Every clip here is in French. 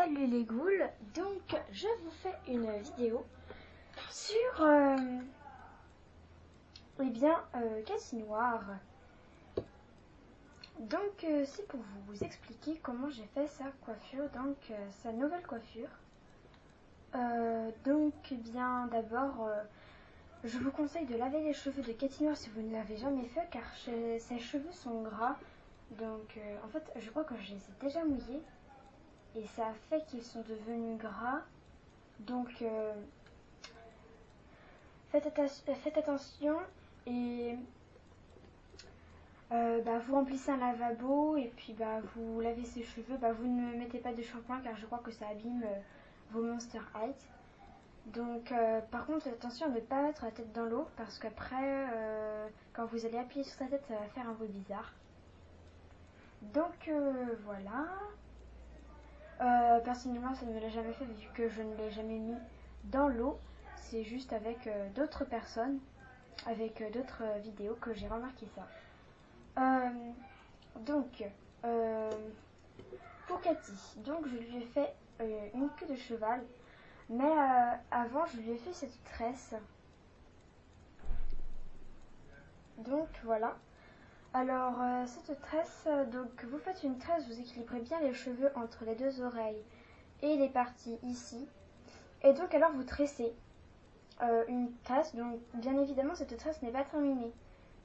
Salut les ghouls, donc je vous fais une vidéo sur Cathy Noire. Donc c'est pour vous expliquer comment j'ai fait sa coiffure, donc sa nouvelle coiffure. D'abord je vous conseille de laver les cheveux de Cathy Noire si vous ne l'avez jamais fait, car ses cheveux sont gras. Donc en fait je crois que je les ai déjà mouillés et ça a fait qu'ils sont devenus gras. Donc faites attention et vous remplissez un lavabo et puis vous lavez ses cheveux. Vous ne mettez pas de shampoing car je crois que ça abîme vos Monster Height. Donc par contre attention à ne pas mettre la tête dans l'eau parce qu'après quand vous allez appuyer sur sa tête ça va faire un bruit bizarre. Donc voilà. Personnellement ça ne me l'a jamais fait vu que je ne l'ai jamais mis dans l'eau. C'est juste avec d'autres personnes, avec d'autres vidéos que j'ai remarqué ça. Pour Cathy, donc je lui ai fait une queue de cheval, mais avant je lui ai fait cette tresse. Donc voilà. Alors cette tresse, donc vous faites une tresse, vous équilibrez bien les cheveux entre les deux oreilles et les parties ici. Et donc alors vous tressez une tresse, donc bien évidemment cette tresse n'est pas terminée,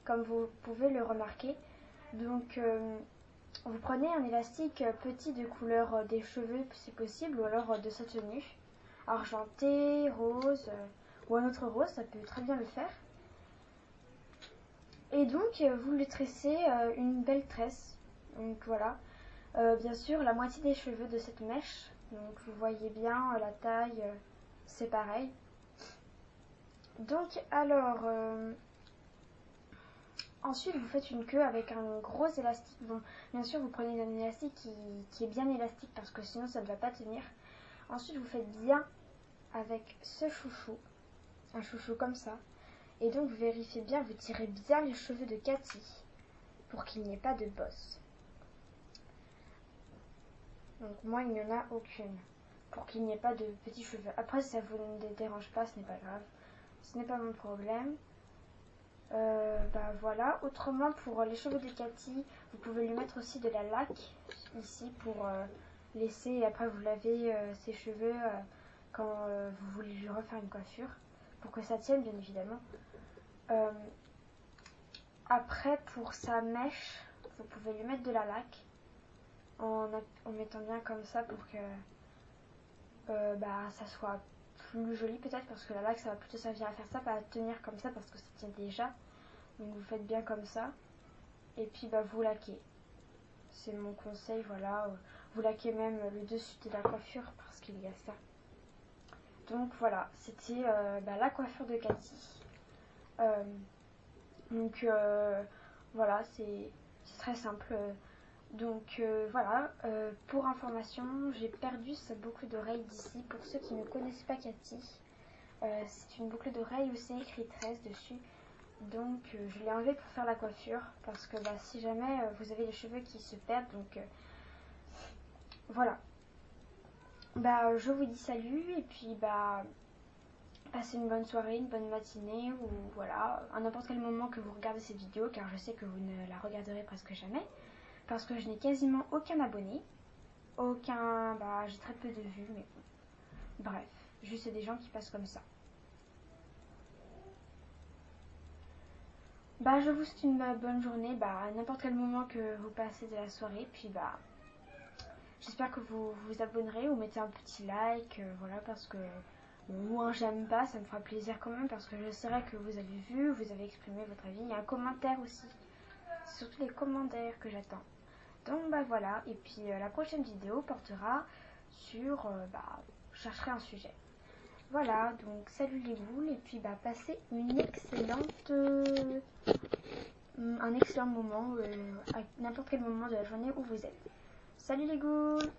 comme vous pouvez le remarquer. Donc vous prenez un élastique petit de couleur des cheveux si possible, ou alors de sa tenue, argenté, rose, ou un autre rose, ça peut très bien le faire. Et donc vous le tressez une belle tresse. Donc voilà, bien sûr la moitié des cheveux de cette mèche, donc vous voyez bien la taille, c'est pareil. Donc alors ensuite vous faites une queue avec un gros élastique. Bon, bien sûr vous prenez un élastique qui est bien élastique parce que sinon ça ne va pas tenir. Ensuite vous faites bien avec ce chouchou, un chouchou comme ça. Et donc vous vérifiez bien, vous tirez bien les cheveux de Cathy pour qu'il n'y ait pas de bosse. Donc moi il n'y en a aucune, pour qu'il n'y ait pas de petits cheveux. Après si ça vous ne dérange pas, ce n'est pas grave, ce n'est pas mon problème. Voilà, autrement pour les cheveux de Cathy, vous pouvez lui mettre aussi de la laque ici pour laisser, et après vous lavez ses cheveux quand vous voulez lui refaire une coiffure, pour que ça tienne bien évidemment. Après pour sa mèche, vous pouvez lui mettre de la laque en mettant bien comme ça pour que ça soit plus joli peut-être, parce que la laque ça va plutôt servir à faire ça, pas à tenir comme ça parce que ça tient déjà. Donc vous faites bien comme ça et puis vous laquez. C'est mon conseil, voilà. Vous laquez même le dessus de la coiffure parce qu'il y a ça. Donc voilà, c'était la coiffure de Cathy. Voilà, c'est très simple. Donc voilà, pour information, j'ai perdu sa boucle d'oreille d'ici. Pour ceux qui ne connaissent pas Cathy, c'est une boucle d'oreille où c'est écrit 13 dessus. Donc je l'ai enlevée pour faire la coiffure parce que si jamais vous avez les cheveux qui se perdent, donc voilà. Je vous dis salut et puis passez une bonne soirée, une bonne matinée ou voilà, à n'importe quel moment que vous regardez cette vidéo, car je sais que vous ne la regarderez presque jamais parce que je n'ai quasiment aucun abonné, j'ai très peu de vues, mais bon. Bref, juste des gens qui passent comme ça. Je vous souhaite une bonne journée, à n'importe quel moment que vous passez de la soirée, puis j'espère que vous vous abonnerez ou mettez un petit like, voilà, parce que, ou un j'aime pas, ça me fera plaisir quand même, parce que je saurai que vous avez vu, vous avez exprimé votre avis, il y a un commentaire aussi, c'est surtout les commentaires que j'attends. Donc voilà, et puis la prochaine vidéo portera sur, je chercherai un sujet. Voilà, donc salut les ghouls et puis passez une un excellent moment à n'importe quel moment de la journée où vous êtes. Salut les ghouls!